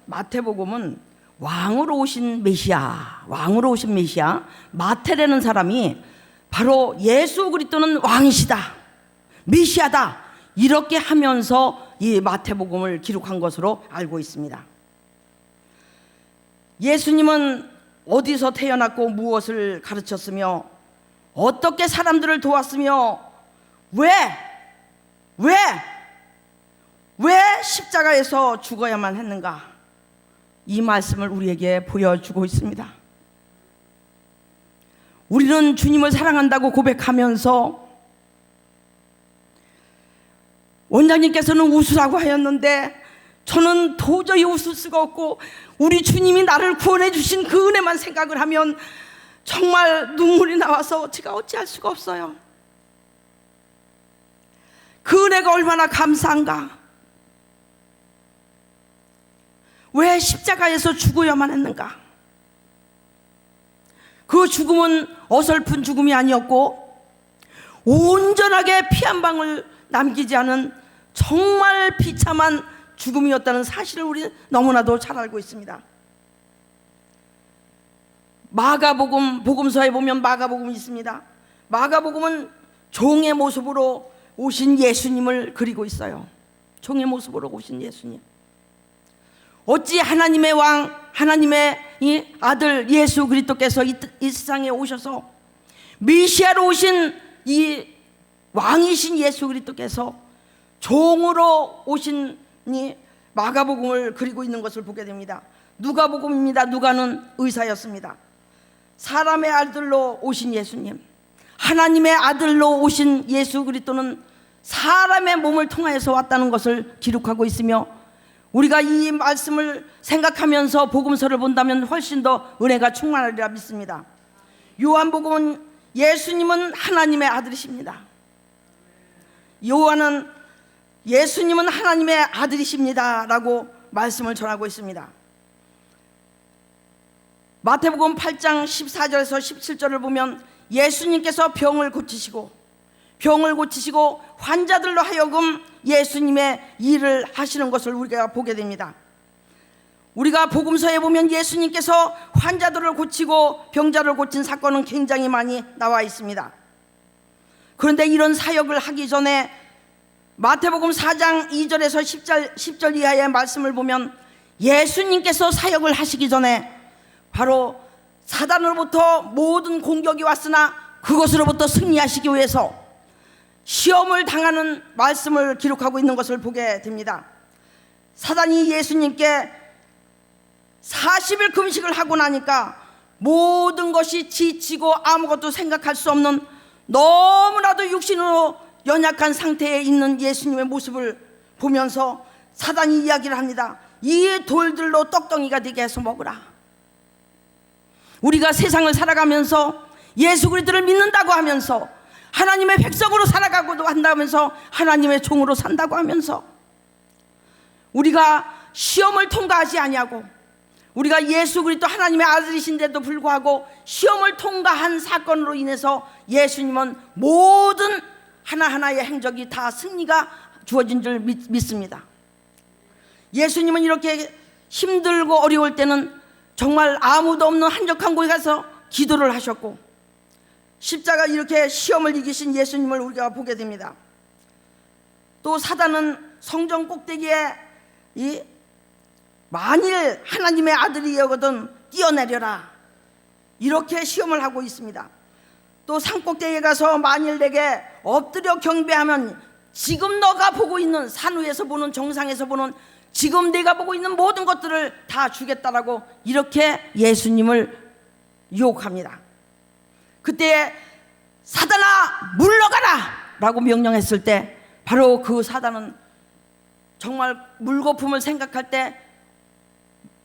마태복음은 왕으로 오신 메시아, 마태라는 사람이 바로 예수 그리스도는 왕이시다, 메시아다, 이렇게 하면서 이 마태복음을 기록한 것으로 알고 있습니다. 예수님은 어디서 태어났고 무엇을 가르쳤으며 어떻게 사람들을 도왔으며 왜 십자가에서 죽어야만 했는가, 이 말씀을 우리에게 보여주고 있습니다. 우리는 주님을 사랑한다고 고백하면서 원장님께서는 웃으라고 하였는데 저는 도저히 웃을 수가 없고 우리 주님이 나를 구원해 주신 그 은혜만 생각을 하면 정말 눈물이 나와서 제가 어찌할 수가 없어요. 그 은혜가 얼마나 감사한가. 왜 십자가에서 죽어야만 했는가. 그 죽음은 어설픈 죽음이 아니었고 온전하게 피 한 방울 남기지 않은 정말 비참한 죽음이었다는 사실을 우리는 너무나도 잘 알고 있습니다. 복음서에 보면 마가복음이 있습니다. 마가복음은 종의 모습으로 오신 예수님을 그리고 있어요. 종의 모습으로 오신 예수님. 어찌 하나님의 왕, 하나님의 이 아들 예수 그리스도께서 이 세상에 오셔서 메시아로 오신 이 왕이신 예수 그리스도께서 종으로 오신 이 마가복음을 그리고 있는 것을 보게 됩니다. 누가복음입니다. 누가는 의사였습니다. 사람의 아들로 오신 예수님, 하나님의 아들로 오신 예수 그리스도는 사람의 몸을 통하여서 왔다는 것을 기록하고 있으며 우리가 이 말씀을 생각하면서 복음서를 본다면 훨씬 더 은혜가 충만하리라 믿습니다. 요한복음은 예수님은 하나님의 아들이십니다. 요한은 예수님은 하나님의 아들이십니다 라고 말씀을 전하고 있습니다. 마태복음 8장 14절에서 17절을 보면 예수님께서 병을 고치시고 환자들로 하여금 예수님의 일을 하시는 것을 우리가 보게 됩니다. 우리가 복음서에 보면 예수님께서 환자들을 고치고 병자를 고친 사건은 굉장히 많이 나와 있습니다. 그런데 이런 사역을 하기 전에 마태복음 4장 2절에서 10절 이하의 말씀을 보면 예수님께서 사역을 하시기 전에 바로 사단으로부터 모든 공격이 왔으나 그것으로부터 승리하시기 위해서 시험을 당하는 말씀을 기록하고 있는 것을 보게 됩니다. 사단이 예수님께 40일 금식을 하고 나니까 모든 것이 지치고 아무것도 생각할 수 없는 너무나도 육신으로 연약한 상태에 있는 예수님의 모습을 보면서 사단이 이야기를 합니다. 이 돌들로 떡덩이가 되게 해서 먹으라. 우리가 세상을 살아가면서 예수 그리스도를 믿는다고 하면서 하나님의 백성으로 살아가고도 한다면서 하나님의 종으로 산다고 하면서 우리가 시험을 통과하지 아니하고 우리가 예수 그리스도 하나님의 아들이신데도 불구하고 시험을 통과한 사건으로 인해서 예수님은 모든 하나하나의 행적이 다 승리가 주어진 줄 믿습니다. 예수님은 이렇게 힘들고 어려울 때는 정말 아무도 없는 한적한 곳에 가서 기도를 하셨고 십자가 이렇게 시험을 이기신 예수님을 우리가 보게 됩니다. 또 사단은 성전 꼭대기에 만일 하나님의 아들이여거든 뛰어내려라 이렇게 시험을 하고 있습니다. 또 산꼭대기에 가서 만일 내게 엎드려 경배하면 지금 너가 보고 있는 산 위에서 보는 정상에서 보는 지금 내가 보고 있는 모든 것들을 다 주겠다라고 이렇게 예수님을 유혹합니다. 그때 사단아 물러가라 라고 명령했을 때 바로 그 사단은 정말 물거품을 생각할 때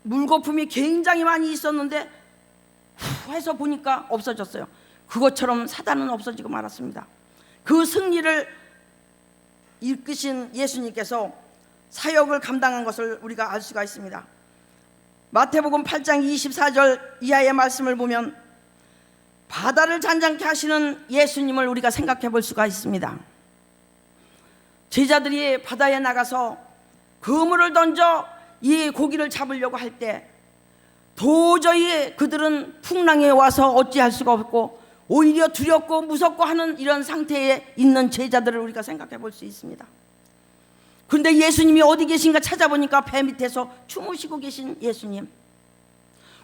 물거품이 굉장히 많이 있었는데 후 해서 보니까 없어졌어요. 그것처럼 사단은 없어지고 말았습니다. 그 승리를 이끄신 예수님께서 사역을 감당한 것을 우리가 알 수가 있습니다. 마태복음 8장 24절 이하의 말씀을 보면 바다를 잔잔케 하시는 예수님을 우리가 생각해 볼 수가 있습니다. 제자들이 바다에 나가서 그물을 던져 이 고기를 잡으려고 할 때 도저히 그들은 풍랑에 와서 어찌할 수가 없고 오히려 두렵고 무섭고 하는 이런 상태에 있는 제자들을 우리가 생각해 볼 수 있습니다. 그런데 예수님이 어디 계신가 찾아보니까 배 밑에서 주무시고 계신 예수님.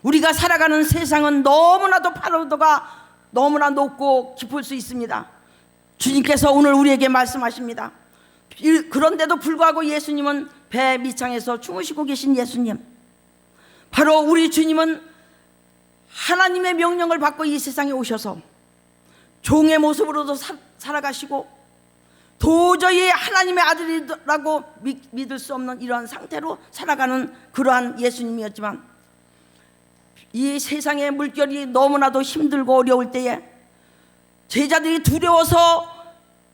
우리가 살아가는 세상은 너무나도 파도가 너무나 높고 깊을 수 있습니다. 주님께서 오늘 우리에게 말씀하십니다. 그런데도 불구하고 예수님은 배 밑창에서 주무시고 계신 예수님, 바로 우리 주님은 하나님의 명령을 받고 이 세상에 오셔서 종의 모습으로도 살아가시고 도저히 하나님의 아들이라고 믿을 수 없는 이러한 상태로 살아가는 그러한 예수님이었지만, 이 세상의 물결이 너무나도 힘들고 어려울 때에 제자들이 두려워서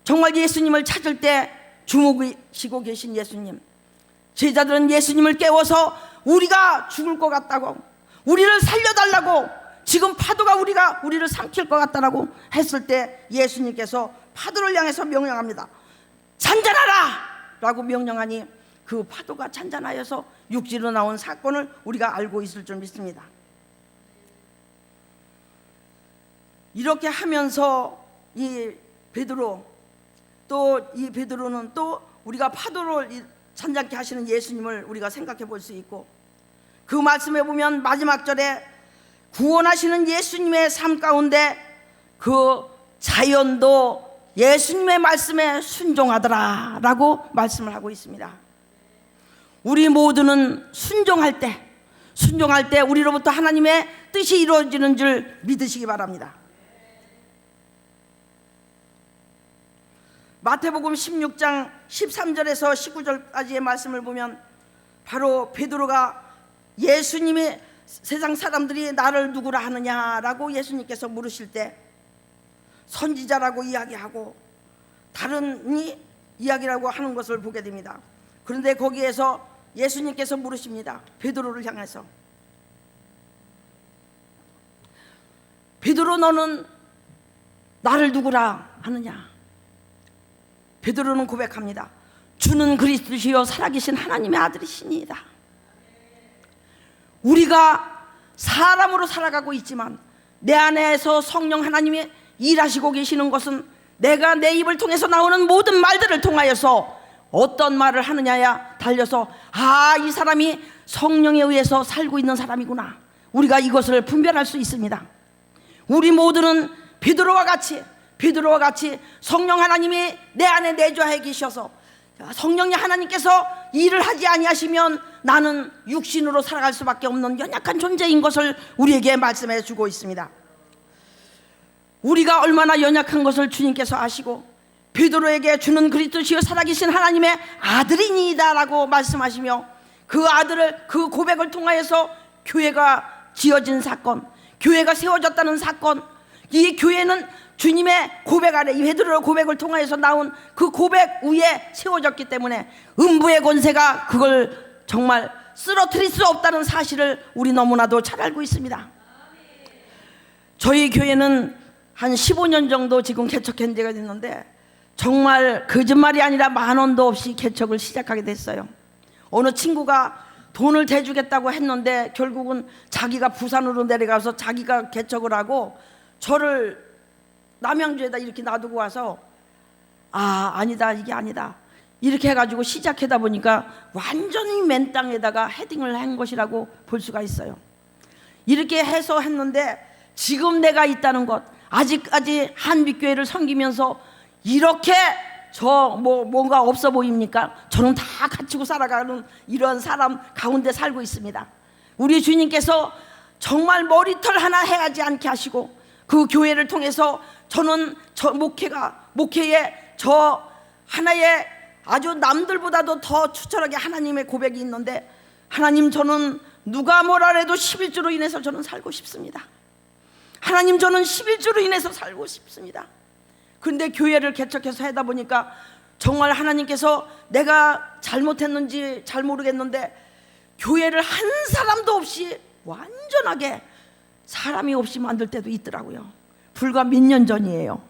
정말 예수님을 찾을 때 주무시고 계신 예수님, 제자들은 예수님을 깨워서 우리가 죽을 것 같다고, 우리를 살려달라고, 지금 파도가 우리를 삼킬 것 같다라고 했을 때 예수님께서 파도를 향해서 명령합니다. 잔잔하라! 라고 명령하니 그 파도가 잔잔하여서 육지로 나온 사건을 우리가 알고 있을 줄 믿습니다. 이렇게 하면서 이 베드로, 또 이 베드로는 또 우리가 파도를 잔잔케 하시는 예수님을 우리가 생각해 볼 수 있고, 그 말씀에 보면 마지막 절에 구원하시는 예수님의 삶 가운데 그 자연도 예수님의 말씀에 순종하더라 라고 말씀을 하고 있습니다. 우리 모두는 순종할 때 우리로부터 하나님의 뜻이 이루어지는 줄 믿으시기 바랍니다. 마태복음 16장 13절에서 19절까지의 말씀을 보면 바로 베드로가 예수님이 세상 사람들이 나를 누구라 하느냐라고 예수님께서 물으실 때 선지자라고 이야기하고 다른 이야기라고 하는 것을 보게 됩니다. 그런데 거기에서 예수님께서 물으십니다. 베드로를 향해서, 베드로 너는 나를 누구라 하느냐? 베드로는 고백합니다. 주는 그리스도시요 살아계신 하나님의 아들이시니이다. 우리가 사람으로 살아가고 있지만 내 안에서 성령 하나님이 일하시고 계시는 것은 내가 내 입을 통해서 나오는 모든 말들을 통하여서 어떤 말을 하느냐야 달려서 이 사람이 성령에 의해서 살고 있는 사람이구나, 우리가 이것을 분별할 수 있습니다. 우리 모두는 베드로와 같이 성령 하나님이 내 안에 내주하여 계셔서 성령이 하나님께서 일을 하지 아니하시면 나는 육신으로 살아갈 수밖에 없는 연약한 존재인 것을 우리에게 말씀해 주고 있습니다. 우리가 얼마나 연약한 것을 주님께서 아시고 베드로에게 주는 그리스도시요 살아계신 하나님의 아들이니이다 라고 말씀하시며 그 아들을, 그 고백을 통하여서 교회가 지어진 사건, 교회가 세워졌다는 사건, 이 교회는 주님의 고백 아래, 이 베드로의 고백을 통하여서 나온 그 고백 위에 세워졌기 때문에 음부의 권세가 그걸 정말 쓰러뜨릴 수 없다는 사실을 우리 너무나도 잘 알고 있습니다. 저희 교회는 한 15년 정도 지금 개척한 지가 됐는데 정말 거짓말이 아니라 10,000원도 없이 개척을 시작하게 됐어요. 어느 친구가 돈을 대주겠다고 했는데 결국은 자기가 부산으로 내려가서 자기가 개척을 하고 저를 남양주에다 이렇게 놔두고 와서 아니다, 이게 아니다, 이렇게 해가지고 시작하다 보니까 완전히 맨 땅에다가 헤딩을 한 것이라고 볼 수가 있어요. 이렇게 해서 했는데 지금 내가 있다는 것, 아직까지 한빛교회를 섬기면서 이렇게 뭔가 없어 보입니까? 저는 다 갖추고 살아가는 이런 사람 가운데 살고 있습니다. 우리 주님께서 정말 머리털 하나 해하지 않게 하시고 그 교회를 통해서 저는 목회에 저 하나의 아주 남들보다도 더 추천하게 하나님의 고백이 있는데, 하나님, 저는 누가 뭐라 해도 11주로 인해서 저는 살고 싶습니다. 하나님, 저는 11주로 인해서 살고 싶습니다. 근데 교회를 개척해서 하다 보니까 정말 하나님께서 내가 잘못했는지 잘 모르겠는데 교회를 한 사람도 없이 완전하게 사람이 없이 만들 때도 있더라고요. 불과 몇 년 전이에요.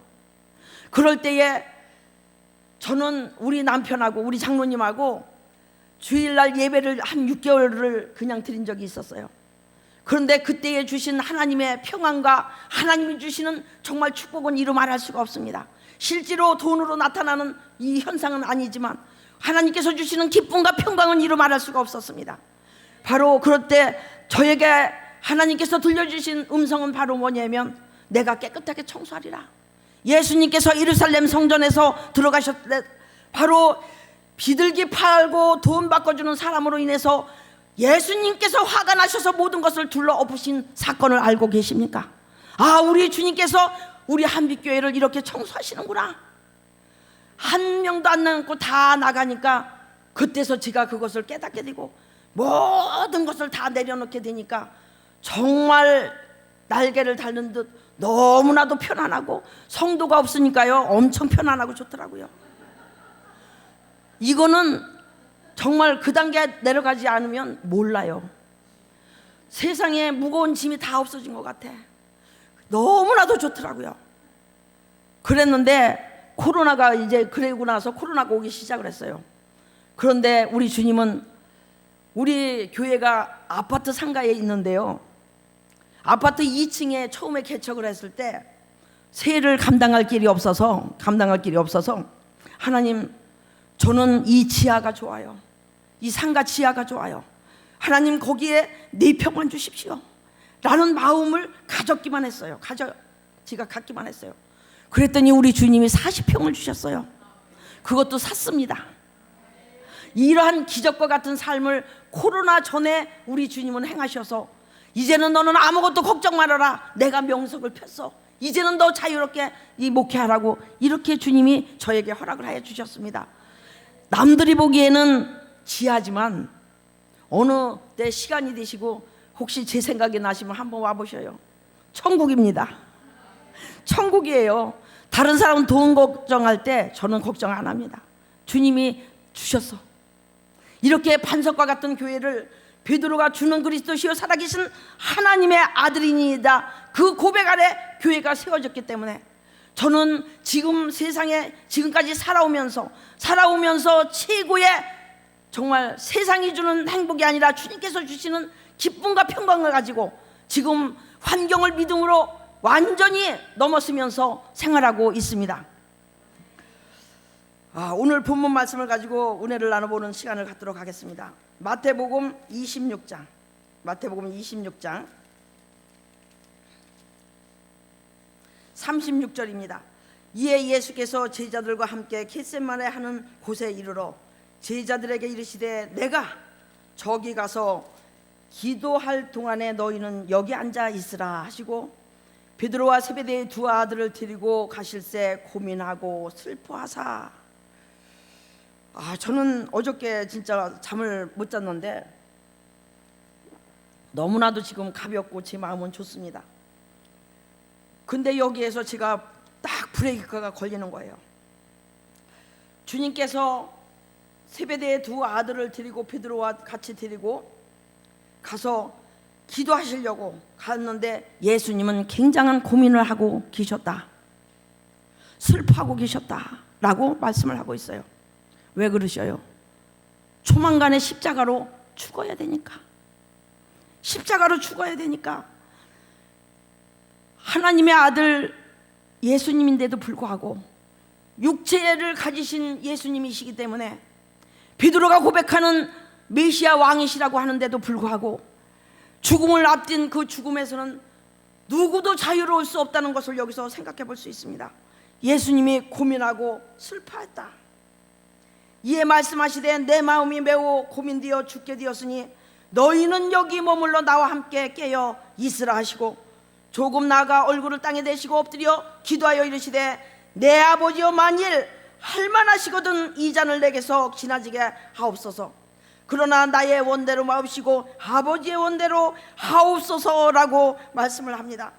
그럴 때에 저는 우리 남편하고 우리 장로님하고 주일날 예배를 한 6개월을 그냥 드린 적이 있었어요. 그런데 그때에 주신 하나님의 평안과 하나님이 주시는 정말 축복은 이루 말할 수가 없습니다. 실제로 돈으로 나타나는 이 현상은 아니지만 하나님께서 주시는 기쁨과 평강은 이루 말할 수가 없었습니다. 바로 그럴 때 저에게 하나님께서 들려주신 음성은 바로 뭐냐면 내가 깨끗하게 청소하리라. 예수님께서 예루살렘 성전에서 들어가셨을 때 바로 비둘기 팔고 돈 바꿔주는 사람으로 인해서 예수님께서 화가 나셔서 모든 것을 둘러 엎으신 사건을 알고 계십니까? 아, 우리 주님께서 우리 한빛교회를 이렇게 청소하시는구나. 한 명도 안 남고 다 나가니까 그때서 제가 그것을 깨닫게 되고 모든 것을 다 내려놓게 되니까 정말 날개를 달는 듯 너무나도 편안하고 성도가 없으니까요 엄청 편안하고 좋더라고요. 이거는 정말 그 단계 내려가지 않으면 몰라요. 세상에 무거운 짐이 다 없어진 것 같아. 너무나도 좋더라고요. 그랬는데 코로나가 이제 그러고 나서 코로나가 오기 시작을 했어요. 그런데 우리 주님은 우리 교회가 아파트 상가에 있는데요, 아파트 2층에 처음에 개척을 했을 때 세를 감당할 길이 없어서 하나님, 저는 이 지하가 좋아요. 이 상가 지하가 좋아요. 하나님, 거기에 4평만 주십시오 라는 마음을 가졌기만 했어요. 제가 갖기만 했어요. 그랬더니 우리 주님이 40평을 주셨어요. 그것도 샀습니다. 이러한 기적과 같은 삶을 코로나 전에 우리 주님은 행하셔서 이제는 너는 아무것도 걱정 말아라. 내가 명석을 폈어. 이제는 너 자유롭게 이 목회하라고 이렇게 주님이 저에게 허락을 하여 주셨습니다. 남들이 보기에는 지하지만 어느 때 시간이 되시고 혹시 제 생각이 나시면 한번 와보셔요. 천국입니다. 천국이에요. 다른 사람은 돈 걱정할 때 저는 걱정 안 합니다. 주님이 주셨어. 이렇게 반석과 같은 교회를 베드로가 주는 그리스도시요 살아계신 하나님의 아들이니이다, 그 고백 아래 교회가 세워졌기 때문에 저는 지금 세상에 지금까지 살아오면서 최고의 정말 세상이 주는 행복이 아니라 주님께서 주시는 기쁨과 평강을 가지고 지금 환경을 믿음으로 완전히 넘어서면서 생활하고 있습니다. 오늘 본문 말씀을 가지고 은혜를 나눠보는 시간을 갖도록 하겠습니다. 마태복음 26장 36절입니다. 이에 예수께서 제자들과 함께 겟세마네 하는 곳에 이르러 제자들에게 이르시되 내가 저기 가서 기도할 동안에 너희는 여기 앉아 있으라 하시고 베드로와 세베대의 두 아들을 데리고 가실새 고민하고 슬퍼하사. 저는 어저께 진짜 잠을 못 잤는데 너무나도 지금 가볍고 제 마음은 좋습니다. 근데 여기에서 제가 딱 브레이크가 걸리는 거예요. 주님께서 세베대의 두 아들을 데리고 베드로와 같이 데리고 가서 기도하시려고 갔는데 예수님은 굉장한 고민을 하고 계셨다, 슬퍼하고 계셨다라고 말씀을 하고 있어요. 왜 그러셔요? 조만간에 십자가로 죽어야 되니까. 하나님의 아들 예수님인데도 불구하고 육체를 가지신 예수님이시기 때문에 베드로가 고백하는 메시아 왕이시라고 하는데도 불구하고 죽음을 앞둔 그 죽음에서는 누구도 자유로울 수 없다는 것을 여기서 생각해 볼 수 있습니다. 예수님이 고민하고 슬퍼했다. 이에 말씀하시되 내 마음이 매우 고민되어 죽게 되었으니 너희는 여기 머물러 나와 함께 깨어 있으라 하시고 조금 나아가 얼굴을 땅에 대시고 엎드려 기도하여 이르시되 내 아버지여, 만일 할만하시거든 이 잔을 내게서 지나지게 하옵소서. 그러나 나의 원대로 마옵시고 아버지의 원대로 하옵소서라고 말씀을 합니다.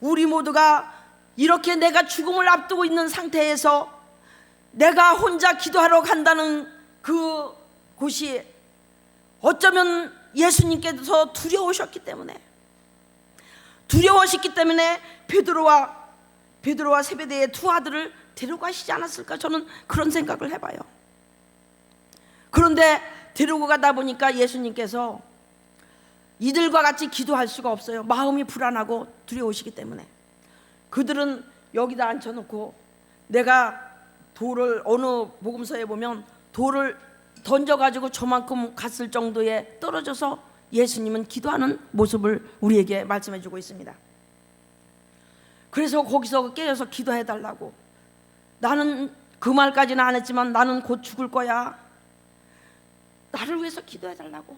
우리 모두가 이렇게 내가 죽음을 앞두고 있는 상태에서 내가 혼자 기도하러 간다는 그 곳이 어쩌면 예수님께서 두려우셨기 때문에 베드로와 세베대의 두 아들을 데려가시지 않았을까, 저는 그런 생각을 해봐요. 그런데 데리고 가다 보니까 예수님께서 이들과 같이 기도할 수가 없어요. 마음이 불안하고 두려우시기 때문에. 그들은 여기다 앉혀놓고, 내가 돌을, 어느 복음서에 보면 돌을 던져가지고 저만큼 갔을 정도에 떨어져서 예수님은 기도하는 모습을 우리에게 말씀해주고 있습니다. 그래서 거기서 깨어서 기도해달라고. 나는 그 말까지는 안 했지만 나는 곧 죽을 거야, 나를 위해서 기도해달라고.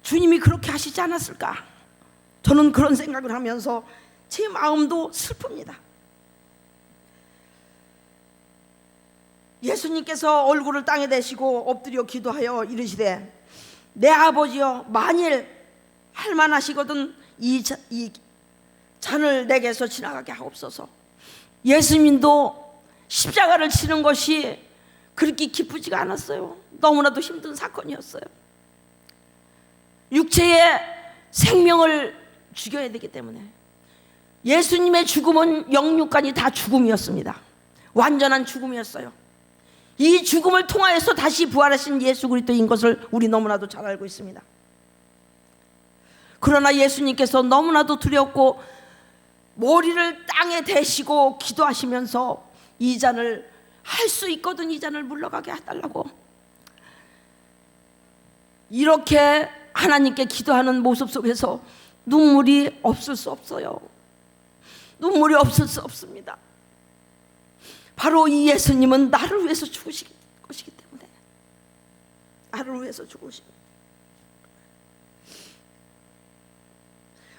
주님이 그렇게 하시지 않았을까? 저는 그런 생각을 하면서 제 마음도 슬픕니다. 예수님께서 얼굴을 땅에 대시고 엎드려 기도하여 이르시되, 내 아버지여, 만일 할만하시거든 이 잔을 내게서 지나가게 하옵소서. 예수님도 십자가를 치는 것이 그렇게 기쁘지가 않았어요. 너무나도 힘든 사건이었어요. 육체의 생명을 죽여야 되기 때문에. 예수님의 죽음은 영육간이 다 죽음이었습니다. 완전한 죽음이었어요. 이 죽음을 통하여서 다시 부활하신 예수 그리스도인 것을 우리 너무나도 잘 알고 있습니다. 그러나 예수님께서 너무나도 두렵고 머리를 땅에 대시고 기도하시면서 이 잔을, 할 수 있거든 이 잔을 물러가게 해달라고, 이렇게 하나님께 기도하는 모습 속에서 눈물이 없을 수 없어요. 눈물이 없을 수 없습니다. 바로 이 예수님은 나를 위해서 죽으신 것이기 때문에. 나를 위해서 죽으신.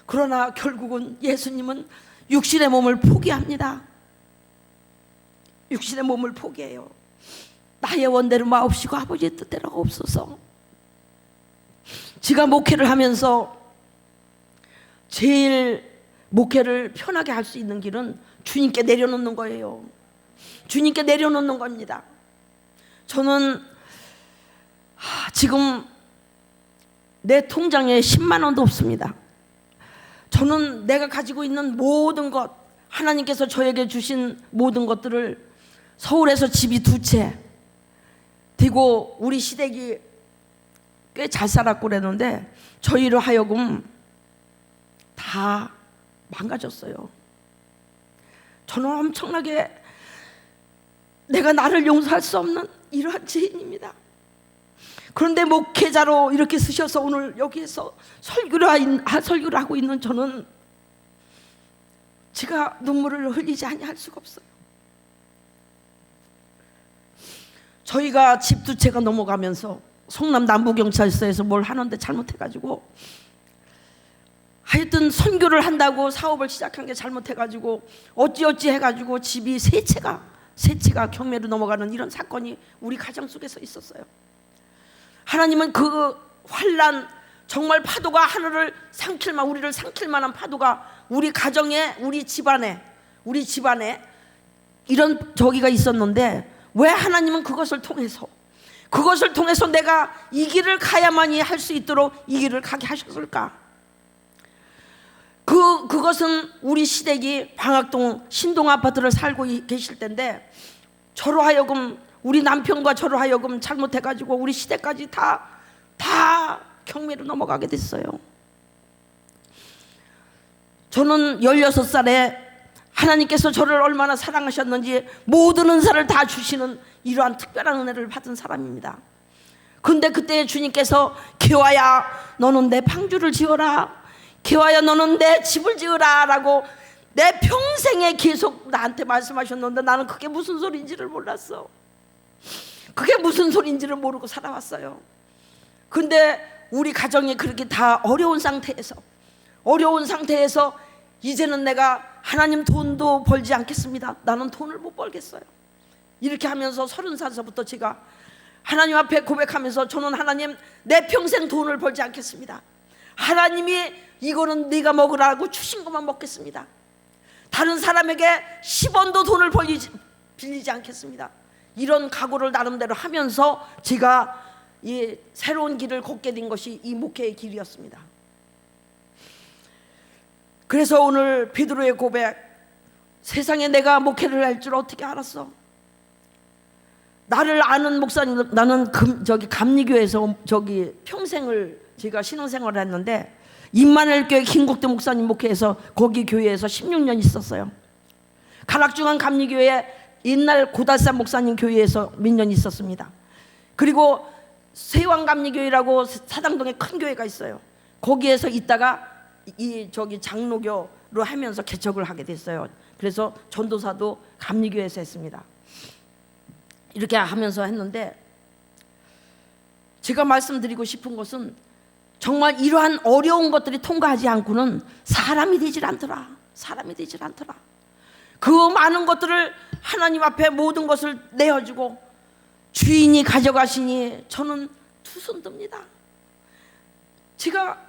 그러나 결국은 예수님은 육신의 몸을 포기합니다. 육신의 몸을 포기해요. 나의 원대로 마옵시고 아버지의 뜻대로 없소서. 제가 목회를 하면서 제일 목회를 편하게 할 수 있는 길은 주님께 내려놓는 거예요. 주님께 내려놓는 겁니다. 저는 지금 내 통장에 10만 원도 없습니다. 저는 내가 가지고 있는 모든 것, 하나님께서 저에게 주신 모든 것들을 서울에서 집이 2채 되고, 우리 시댁이 꽤 잘 살았고 그랬는데 저희로 하여금 다 망가졌어요. 저는 엄청나게 내가 나를 용서할 수 없는 이러한 죄인입니다. 그런데 목회자로 이렇게 쓰셔서 오늘 여기에서 설교를 하고 있는 저는 제가 눈물을 흘리지 아니할 수가 없어요. 저희가 집 2채가 넘어가면서 성남 남부경찰서에서 뭘 하는데 잘못해가지고, 하여튼 선교를 한다고 사업을 시작한 게 잘못해가지고 어찌어찌 해가지고 집이 3채가 경매로 넘어가는 이런 사건이 우리 가정 속에서 있었어요. 하나님은 그 환난, 정말 파도가 하늘을 우리를 삼킬 만한 파도가 우리 가정에, 우리 집안에 이런 저기가 있었는데, 왜 하나님은 그것을 통해서 내가 이 길을 가야만이 할 수 있도록 이 길을 가게 하셨을까? 그것은 우리 시댁이 방학동 신동 아파트를 살고 계실 때인데, 저로 하여금, 우리 남편과 저로 하여금 잘못해가지고 우리 시댁까지 다 경매로 넘어가게 됐어요. 저는 16살에 하나님께서 저를 얼마나 사랑하셨는지 모든 은사를 다 주시는 이러한 특별한 은혜를 받은 사람입니다. 근데 그때 주님께서, 기와야 너는 내 방주를 지어라, 기와야 너는 내 집을 지으라 라고 내 평생에 계속 나한테 말씀하셨는데, 나는 그게 무슨 소리인지를 몰랐어. 그게 무슨 소리인지를 모르고 살아왔어요. 근데 우리 가정이 그렇게 다 어려운 상태에서 이제는 내가 하나님 돈도 벌지 않겠습니다. 나는 돈을 못 벌겠어요. 이렇게 하면서 30살서부터 제가 하나님 앞에 고백하면서, 저는 하나님 내 평생 돈을 벌지 않겠습니다. 하나님이 이거는 네가 먹으라고 주신 것만 먹겠습니다. 다른 사람에게 10원도 돈을 빌리지 않겠습니다. 이런 각오를 나름대로 하면서 제가 이 새로운 길을 걷게 된 것이 이 목회의 길이었습니다. 그래서 오늘 베드로의 고백, 세상에 내가 목회를 할 줄 어떻게 알았어? 나를 아는 목사님, 나는 감리교회에서 평생을 제가 신앙생활을 했는데 임마누엘 교회 김국대 목사님 목회에서 거기 교회에서 16년 있었어요. 가락중앙 감리교회 옛날 고달산 목사님 교회에서 몇 년 있었습니다. 그리고 세왕감리교회라고 사당동에 큰 교회가 있어요. 거기에서 있다가 장로교로 하면서 개척을 하게 됐어요. 그래서 전도사도 감리교회에서 했습니다. 이렇게 하면서 했는데 제가 말씀드리고 싶은 것은 정말 이러한 어려운 것들이 통과하지 않고는 사람이 되질 않더라. 사람이 되질 않더라. 그 많은 것들을 하나님 앞에 모든 것을 내어주고 주인이 가져가시니 저는 두 손 듭니다. 제가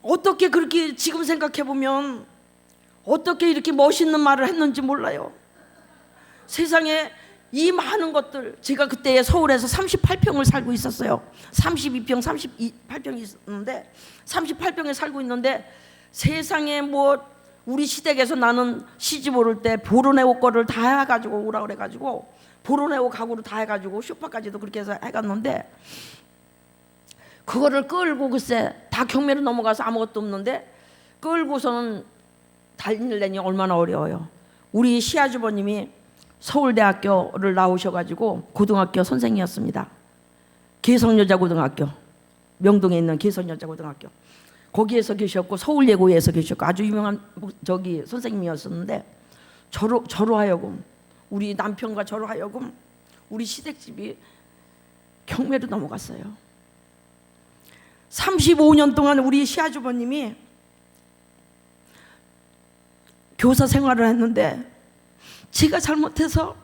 어떻게 그렇게 지금 생각해 보면 어떻게 이렇게 멋있는 말을 했는지 몰라요. 세상에 이 많은 것들, 제가 그때 서울에서 38평을 살고 있었어요. 32평, 38평이 있었는데 38평에 살고 있는데 세상에 우리 시댁에서 나는 시집 오를 때 보로네오 거를 다 해가지고 오라 그래가지고 보로네오 가구를 다 해가지고 쇼파까지도 그렇게 해서 해갔는데 그거를 끌고 글쎄 다 경매로 넘어가서 아무것도 없는데 끌고서는 달리려니 얼마나 어려워요. 우리 시아주버님이 서울대학교를 나오셔가지고 고등학교 선생이었습니다. 개성여자고등학교, 명동에 있는 개성여자고등학교 거기에서 계셨고 서울예고에서 계셨고 아주 유명한 선생님이었었는데 저로 하여금 우리 남편과 저로 하여금 우리 시댁집이 경매로 넘어갔어요. 35년 동안 우리 시아주버님이 교사 생활을 했는데 제가 잘못해서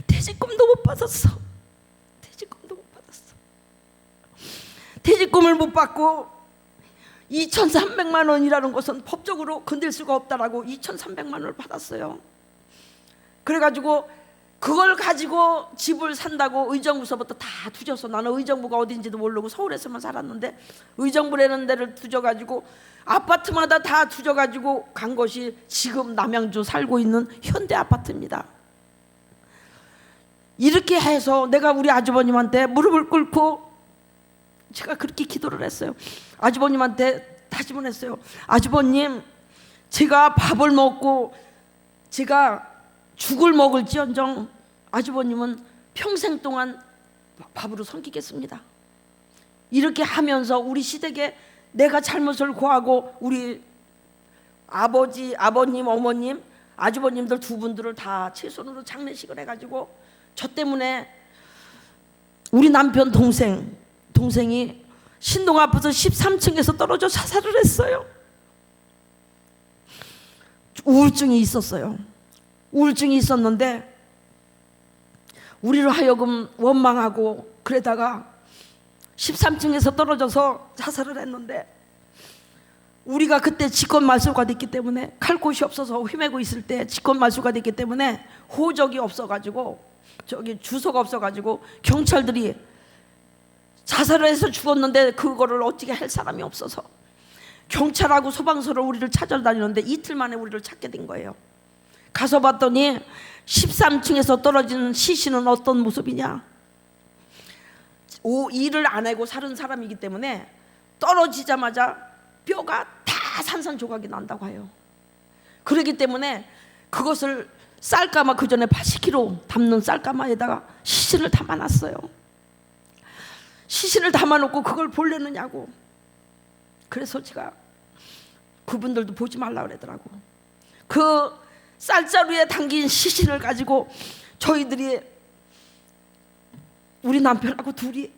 퇴직금도 못 받았어. 퇴직금도 못 받았어. 퇴직금을 못 받고 2,300만 원이라는 것은 법적으로 건들 수가 없다라고 2,300만 원을 받았어요. 그래가지고 그걸 가지고 집을 산다고 의정부서부터 다 투져서, 나는 의정부가 어딘지도 모르고 서울에서만 살았는데 의정부라는 데를 투져가지고 아파트마다 다 투져가지고 간 것이 지금 남양주 살고 있는 현대 아파트입니다. 이렇게 해서 내가 우리 아주버님한테 무릎을 꿇고 제가 그렇게 기도를 했어요. 아주버님한테 다짐을 했어요. 아주버님, 제가 밥을 먹고 제가 죽을 먹을지언정 아주버님은 평생 동안 밥으로 섬기겠습니다. 이렇게 하면서 우리 시댁에 내가 잘못을 고하고 우리 아버지, 아버님, 어머님, 아주버님들 두 분들을 다 최선으로 장례식을 해가지고 저 때문에 우리 남편 동생이 신동 아파트 13층에서 떨어져 자살을 했어요. 우울증이 있었어요. 우울증이 있었는데 우리를 하여금 원망하고 그러다가 13층에서 떨어져서 자살을 했는데 우리가 그때 직권말소가 됐기 때문에 갈 곳이 없어서 헤매고 있을 때 직권말소가 됐기 때문에 호적이 없어가지고 주소가 없어가지고 경찰들이 자살을 해서 죽었는데 그거를 어떻게 할 사람이 없어서 경찰하고 소방서로 우리를 찾아다니는데 이틀 만에 우리를 찾게 된 거예요. 가서 봤더니 13층에서 떨어진 시신은 어떤 모습이냐, 일을 안 하고 사는 사람이기 때문에 떨어지자마자 뼈가 다 산산조각이 난다고 해요. 그렇기 때문에 그것을 쌀가마, 그 전에 80kg 담는 쌀가마에다가 시신을 담아놨어요. 시신을 담아놓고 그걸 볼래느냐고. 그래서 제가 그분들도 보지 말라 그러더라고. 그 쌀자루에 담긴 시신을 가지고 저희들이 우리 남편하고 둘이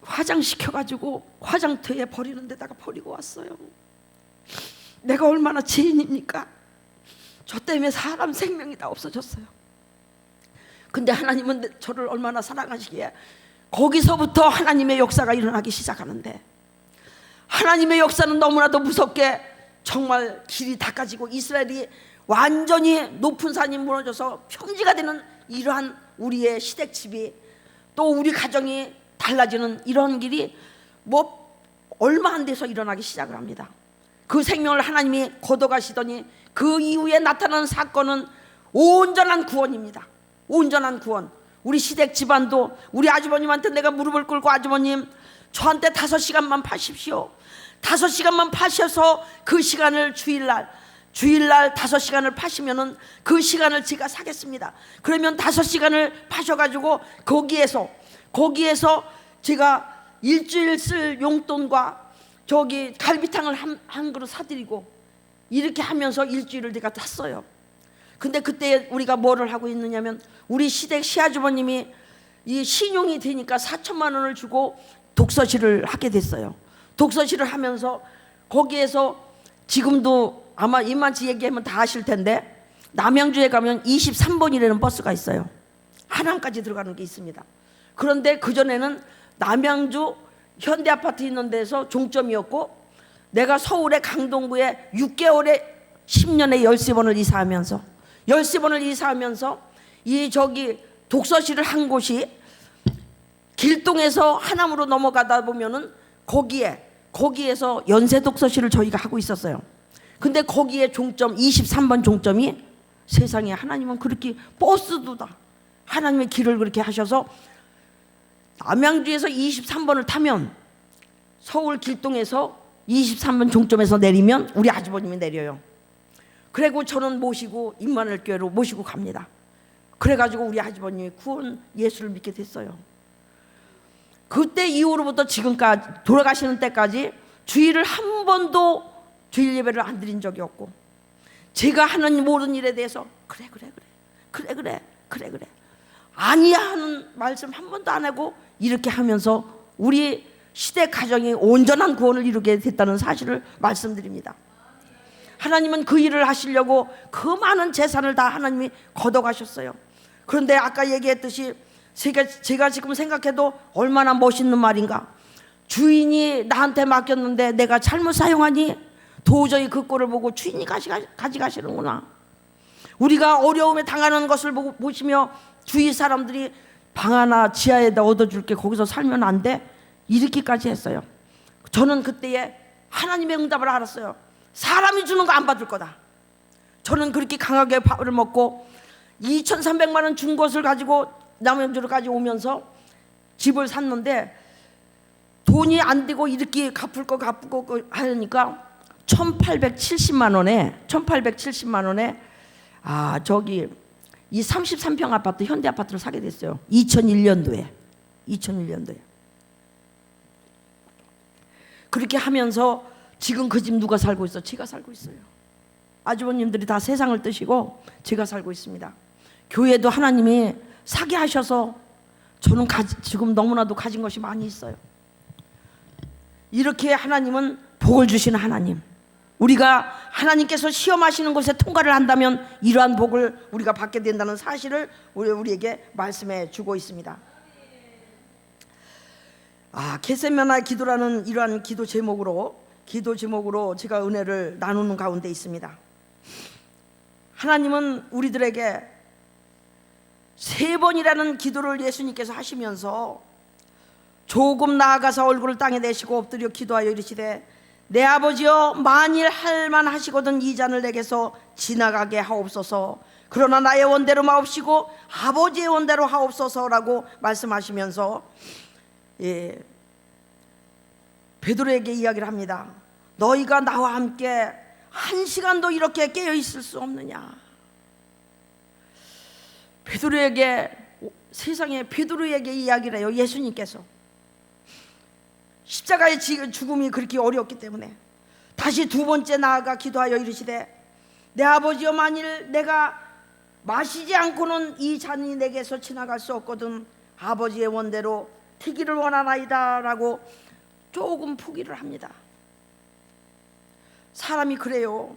화장시켜가지고 화장터에 버리는 데다가 버리고 왔어요. 내가 얼마나 죄인입니까? 저 때문에 사람 생명이 다 없어졌어요. 근데 하나님은 저를 얼마나 사랑하시기에 거기서부터 하나님의 역사가 일어나기 시작하는데, 하나님의 역사는 너무나도 무섭게 정말 길이 닦아지고 이스라엘이 완전히 높은 산이 무너져서 평지가 되는 이러한 우리의 시댁집이, 또 우리 가정이 달라지는 이런 길이 얼마 안 돼서 일어나기 시작을 합니다. 그 생명을 하나님이 걷어가시더니 그 이후에 나타나는 사건은 온전한 구원입니다. 온전한 구원. 우리 시댁 집안도 우리 아주버님한테 내가 무릎을 꿇고 아주버님 저한테 5시간만 파십시오. 5시간만 파셔서 그 시간을 주일날 5시간을 파시면은 그 시간을 제가 사겠습니다. 그러면 5시간을 파셔가지고 거기에서 제가 일주일 쓸 용돈과 저기 갈비탕을 한 그릇 사드리고 이렇게 하면서 일주일을 제가 탔어요. 근데 그때 우리가 뭐를 하고 있느냐면 우리 시댁 시아주버님이 이 신용이 되니까 4천만 원을 주고 독서실을 하게 됐어요. 독서실을 하면서 거기에서 지금도 아마 이만치 얘기하면 다 아실 텐데 남양주에 가면 23번이라는 버스가 있어요. 하남까지 들어가는 게 있습니다. 그런데 그전에는 남양주 현대아파트 있는 데서 종점이었고 내가 서울의 강동구에 6개월에 10년에 13번을 이사하면서 이 저기 독서실을 한 곳이 길동에서 하남으로 넘어가다 보면은 거기에서 연세 독서실을 저희가 하고 있었어요. 근데 거기에 종점 23번 종점이 세상에 하나님은 그렇게 버스도 다 하나님의 길을 그렇게 하셔서 남양주에서 23번을 타면 서울 길동에서 23번 종점에서 내리면 우리 아주버님이 내려요. 그리고 저는 모시고 임마누엘교회로 모시고 갑니다. 그래가지고 우리 아주버님이 구원 예수를 믿게 됐어요. 그때 이후로부터 지금까지 돌아가시는 때까지 주일을 한 번도 주일 예배를 안 드린 적이 없고 제가 하는 모든 일에 대해서 그래 아니야 하는 말씀 한 번도 안 하고 이렇게 하면서 우리 시대 가정이 온전한 구원을 이루게 됐다는 사실을 말씀드립니다. 하나님은 그 일을 하시려고 그 많은 재산을 다 하나님이 걷어가셨어요. 그런데 아까 얘기했듯이 제가 지금 생각해도 얼마나 멋있는 말인가. 주인이 나한테 맡겼는데 내가 잘못 사용하니 도저히 그 꼴을 보고 주인이 가져가시는구나. 우리가 어려움에 당하는 것을 보시며 주위 사람들이 방 하나 지하에다 얻어줄게 거기서 살면 안 돼? 이렇게까지 했어요. 저는 그때에 하나님의 응답을 알았어요. 사람이 주는 거 안 받을 거다. 저는 그렇게 강하게 밥을 먹고 2,300만 원 준 것을 가지고 남양주로까지 오면서 집을 샀는데 돈이 안 되고 이렇게 갚을 거 하니까 1,870만 원에 저기 이 33평 아파트 현대 아파트를 사게 됐어요. 2001년도에 그렇게 하면서 지금 그 집 누가 살고 있어? 제가 살고 있어요. 아주버님들이 다 세상을 뜨시고 제가 살고 있습니다. 교회도 하나님이 사게 하셔서 저는 지금 너무나도 가진 것이 많이 있어요. 이렇게 하나님은 복을 주시는 하나님. 우리가 하나님께서 시험하시는 것에 통과를 한다면 이러한 복을 우리가 받게 된다는 사실을 우리에게 말씀해 주고 있습니다. 겟세마네 기도라는 이러한 기도 제목으로 제가 은혜를 나누는 가운데 있습니다. 하나님은 우리들에게 3번이라는 기도를 예수님께서 하시면서 조금 나아가서 얼굴을 땅에 내시고 엎드려 기도하여 이르시되 내 아버지여 만일 할만 하시거든 이 잔을 내게서 지나가게 하옵소서. 그러나 나의 원대로 마옵시고 아버지의 원대로 하옵소서라고 말씀하시면서 베드로에게 이야기를 합니다. 너희가 나와 함께 1시간도 이렇게 깨어 있을 수 없느냐. 세상에 베드로에게 이야기를 해요. 예수님께서 십자가의 죽음이 그렇게 어려웠기 때문에 다시 2번째 나아가 기도하여 이르시되 내 아버지여 만일 내가 마시지 않고는 이 잔이 내게서 지나갈 수 없거든 아버지의 원대로 되기를 원하나이다 라고 조금 포기를 합니다. 사람이 그래요.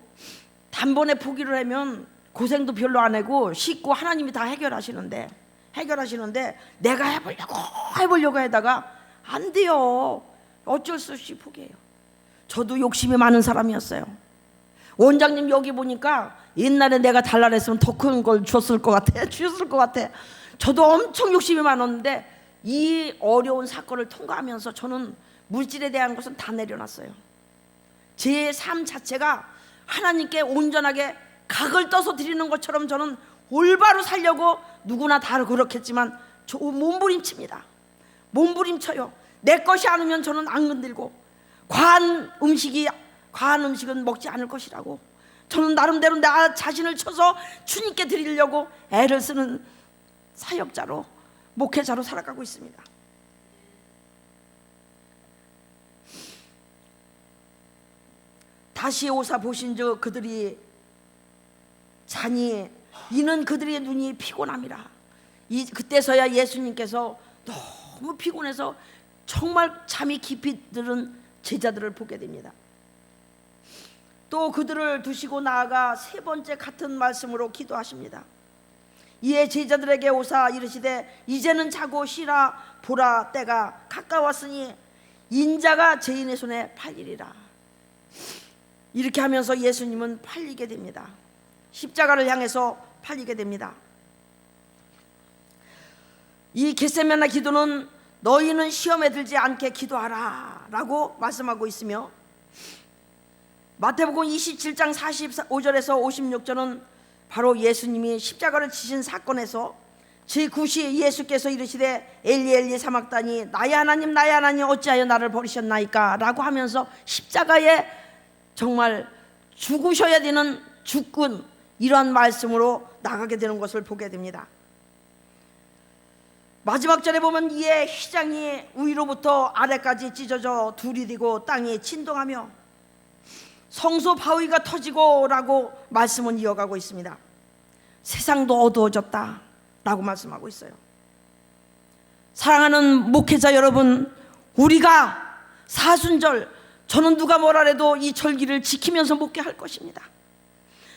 단번에 포기를 하면 고생도 별로 안 하고 쉽고 하나님이 다 해결하시는데 내가 해보려고 하다가 안 돼요. 어쩔 수 없이 포기해요. 저도 욕심이 많은 사람이었어요. 원장님 여기 보니까 옛날에 내가 달라 그랬으면 더 큰 걸 주셨을 것 같아. 저도 엄청 욕심이 많았는데 이 어려운 사건을 통과하면서 저는 물질에 대한 것은 다 내려놨어요. 제 삶 자체가 하나님께 온전하게 각을 떠서 드리는 것처럼 저는 올바로 살려고 누구나 다 그렇겠지만 몸부림칩니다. 몸부림쳐요. 내 것이 아니면 저는 안 건들고, 과한 음식은 먹지 않을 것이라고, 저는 나름대로 나 자신을 쳐서 주님께 드리려고 애를 쓰는 사역자로, 목회자로 살아가고 있습니다. 다시 오사 보신즉 그들이 자니 이는 그들의 눈이 피곤함이라. 그때서야 예수님께서 너무 피곤해서 정말 잠이 깊이 들은 제자들을 보게 됩니다. 또 그들을 두시고 나아가 세 번째 같은 말씀으로 기도하십니다. 이에 제자들에게 오사 이르시되 이제는 자고 쉬라. 보라 때가 가까웠으니 인자가 죄인의 손에 팔리리라. 이렇게 하면서 예수님은 팔리게 됩니다. 십자가를 향해서 팔리게 됩니다. 이 겟세마네 기도는 너희는 시험에 들지 않게 기도하라 라고 말씀하고 있으며, 마태복음 27장 45절에서 56절은 바로 예수님이 십자가를 지신 사건에서 제9시 예수께서 이르시되 엘리 엘리 사막다니 나의 하나님 어찌하여 나를 버리셨나이까 라고 하면서 십자가에 정말 죽으셔야 되는 죽군, 이러한 말씀으로 나가게 되는 것을 보게 됩니다. 마지막 절에 보면 이에 휘장이 위로부터 아래까지 찢어져 둘이 되고 땅이 진동하며 성소 바위가 터지고 라고 말씀은 이어가고 있습니다. 세상도 어두워졌다 라고 말씀하고 있어요. 사랑하는 목회자 여러분, 우리가 사순절, 저는 누가 뭐라 해도 이 절기를 지키면서 목회할 것입니다.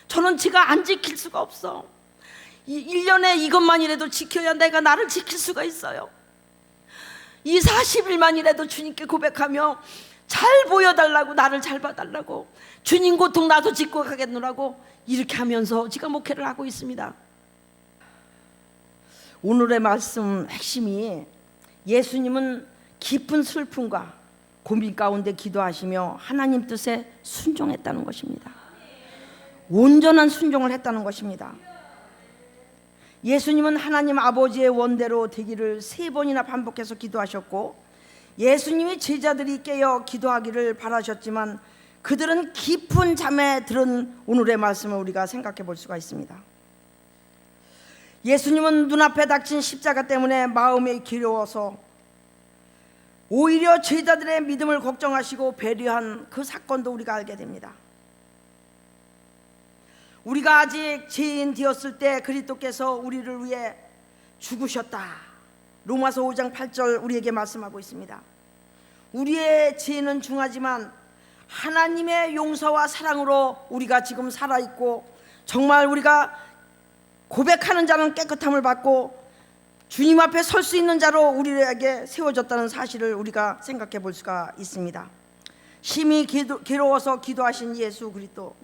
저는 제가 안 지킬 수가 없어. 1년에 이것만이라도 지켜야 내가 나를 지킬 수가 있어요. 이 40일만이라도 주님께 고백하며 잘 보여달라고, 나를 잘 봐달라고, 주님 고통 나도 짚고 가겠노라고 이렇게 하면서 제가 목회를 하고 있습니다. 오늘의 말씀 핵심이 예수님은 깊은 슬픔과 고민 가운데 기도하시며 하나님 뜻에 순종했다는 것입니다. 온전한 순종을 했다는 것입니다. 예수님은 하나님 아버지의 원대로 되기를 3번이나 반복해서 기도하셨고, 예수님이 제자들이 깨어 기도하기를 바라셨지만 그들은 깊은 잠에 들은 오늘의 말씀을 우리가 생각해 볼 수가 있습니다. 예수님은 눈앞에 닥친 십자가 때문에 마음이 괴로워서 오히려 제자들의 믿음을 걱정하시고 배려한 그 사건도 우리가 알게 됩니다. 우리가 아직 죄인 되었을 때 그리스도께서 우리를 위해 죽으셨다. 로마서 5장 8절 우리에게 말씀하고 있습니다. 우리의 죄는 중하지만 하나님의 용서와 사랑으로 우리가 지금 살아있고, 정말 우리가 고백하는 자는 깨끗함을 받고 주님 앞에 설 수 있는 자로 우리에게 세워졌다는 사실을 우리가 생각해 볼 수가 있습니다. 심히 괴로워서 기도하신 예수 그리스도,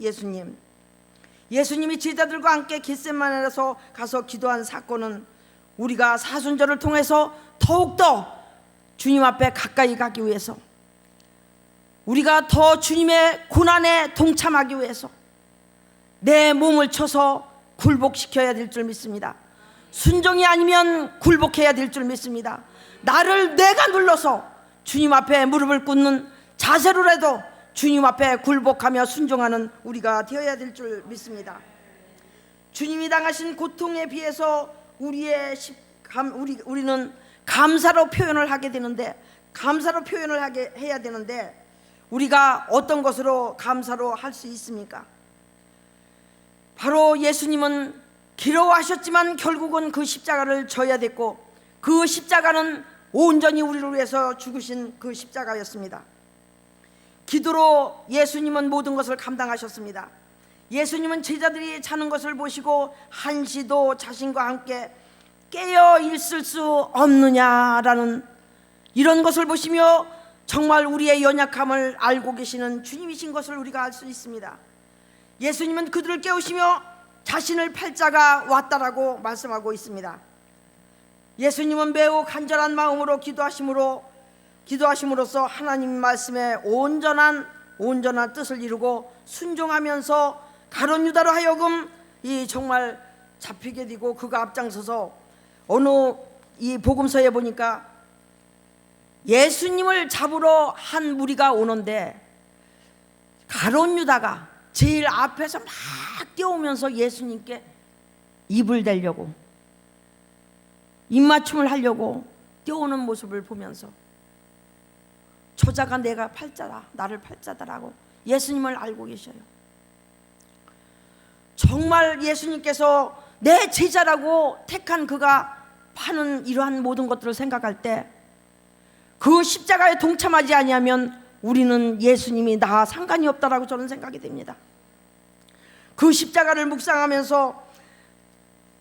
예수님이 제자들과 함께 겟세마네에서 가서 기도한 사건은 우리가 사순절을 통해서 더욱더 주님 앞에 가까이 가기 위해서, 우리가 더 주님의 고난에 동참하기 위해서 내 몸을 쳐서 굴복시켜야 될 줄 믿습니다. 순종이 아니면 굴복해야 될 줄 믿습니다. 나를 내가 눌러서 주님 앞에 무릎을 꿇는 자세로라도 주님 앞에 굴복하며 순종하는 우리가 되어야 될 줄 믿습니다. 주님이 당하신 고통에 비해서 우리는 감사로 표현을 하게 되는데, 해야 되는데 우리가 어떤 것으로 감사로 할 수 있습니까? 바로 예수님은 괴로워하셨지만 결국은 그 십자가를 져야 됐고, 그 십자가는 온전히 우리를 위해서 죽으신 그 십자가였습니다. 기도로 예수님은 모든 것을 감당하셨습니다. 예수님은 제자들이 자는 것을 보시고 한시도 자신과 함께 깨어 있을 수 없느냐라는 이런 것을 보시며 정말 우리의 연약함을 알고 계시는 주님이신 것을 우리가 알 수 있습니다. 예수님은 그들을 깨우시며 자신을 팔 자가 왔다라고 말씀하고 있습니다. 예수님은 매우 간절한 마음으로 기도하심으로써 하나님 말씀에 온전한 뜻을 이루고 순종하면서 가룟 유다로 하여금 이 정말 잡히게 되고 그가 앞장서서 어느 이 복음서에 보니까 예수님을 잡으러 한 무리가 오는데 가룟 유다가 제일 앞에서 막 뛰어오면서 예수님께 입을 대려고 입맞춤을 하려고 뛰어오는 모습을 보면서 저자가 내가 팔자다, 나를 팔자다라고 예수님을 알고 계셔요. 정말 예수님께서 내 제자라고 택한 그가 파는 이러한 모든 것들을 생각할 때 그 십자가에 동참하지 아니하면 우리는 예수님이 나와 상관이 없다라고 저는 생각이 됩니다. 그 십자가를 묵상하면서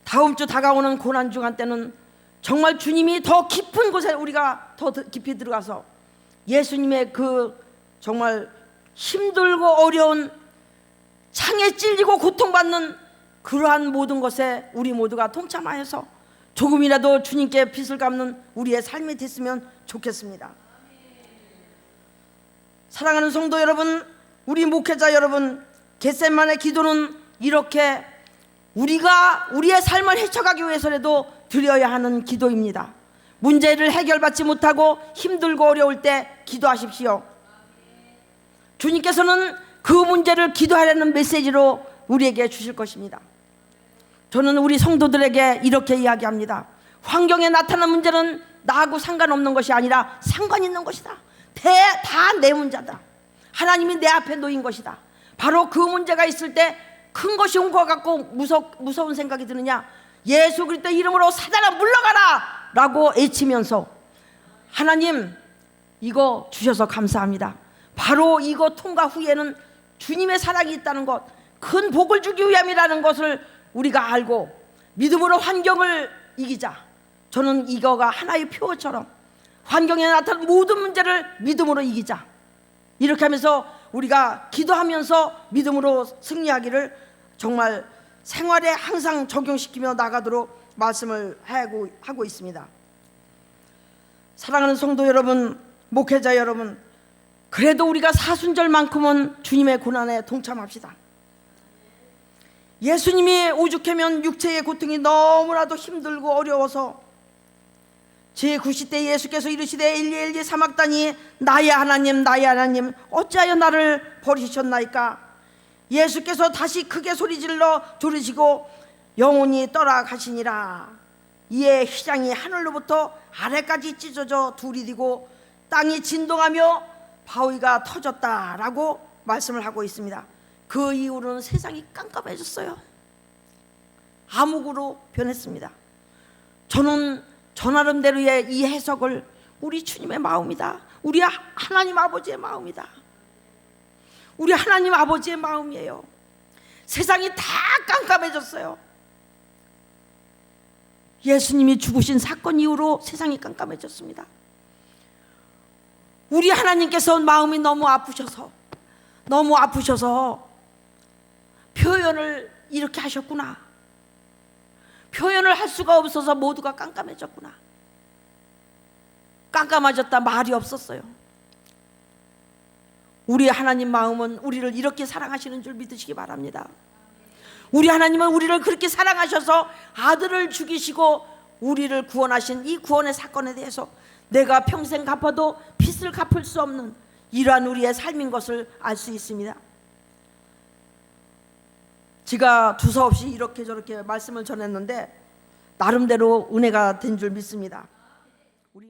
다음 주 다가오는 고난주간 때는 정말 주님이 더 깊은 곳에 우리가 더 깊이 들어가서 예수님의 그 정말 힘들고 어려운 창에 찔리고 고통받는 그러한 모든 것에 우리 모두가 동참하여서 조금이라도 주님께 빚을 갚는 우리의 삶이 됐으면 좋겠습니다. 사랑하는 성도 여러분, 우리 목회자 여러분, 겟세마네 기도는 이렇게 우리가 우리의 삶을 헤쳐가기 위해서라도 드려야 하는 기도입니다. 문제를 해결받지 못하고 힘들고 어려울 때 기도하십시오. 주님께서는 그 문제를 기도하라는 메시지로 우리에게 주실 것입니다. 저는 우리 성도들에게 이렇게 이야기합니다. 환경에 나타난 문제는 나하고 상관없는 것이 아니라 상관 있는 것이다. 다 내 문제다. 하나님이 내 앞에 놓인 것이다. 바로 그 문제가 있을 때 큰 것이 온 것 같고 무서운 생각이 드느냐, 예수 그리스도 이름으로 사단아 물러가라 라고 외치면서 하나님 이거 주셔서 감사합니다. 바로 이거 통과 후에는 주님의 사랑이 있다는 것, 큰 복을 주기 위함이라는 것을 우리가 알고 믿음으로 환경을 이기자. 저는 이거가 하나의 표어처럼 환경에 나타난 모든 문제를 믿음으로 이기자, 이렇게 하면서 우리가 기도하면서 믿음으로 승리하기를 정말 생활에 항상 적용시키며 나가도록 말씀을 하고 있습니다. 사랑하는 성도 여러분, 목회자 여러분, 그래도 우리가 사순절만큼은 주님의 고난에 동참합시다. 예수님이 오죽하면 육체의 고통이 너무나도 힘들고 어려워서 제90대 예수께서 이르시되 엘리 엘리 사막다니 나의 하나님 나의 하나님 어찌하여 나를 버리셨나이까. 예수께서 다시 크게 소리질러 조르시고 영혼이 떠나가시니라. 이에 휘장이 하늘로부터 아래까지 찢어져 둘이 되고 땅이 진동하며 바위가 터졌다라고 말씀을 하고 있습니다. 그 이후로는 세상이 깜깜해졌어요. 암흑으로 변했습니다. 저는 저 나름대로의 이 해석을 우리 주님의 마음이다, 우리 하나님 아버지의 마음이다, 우리 하나님 아버지의 마음이에요. 세상이 다 깜깜해졌어요. 예수님이 죽으신 사건 이후로 세상이 깜깜해졌습니다. 우리 하나님께서 마음이 너무 아프셔서 표현을 이렇게 하셨구나, 표현을 할 수가 없어서 모두가 깜깜해졌구나. 깜깜해졌다 말이 없었어요. 우리 하나님 마음은 우리를 이렇게 사랑하시는 줄 믿으시기 바랍니다. 우리 하나님은 우리를 그렇게 사랑하셔서 아들을 죽이시고 우리를 구원하신 이 구원의 사건에 대해서 내가 평생 갚아도 빚을 갚을 수 없는 이러한 우리의 삶인 것을 알 수 있습니다. 제가 두서없이 이렇게 저렇게 말씀을 전했는데 나름대로 은혜가 된 줄 믿습니다.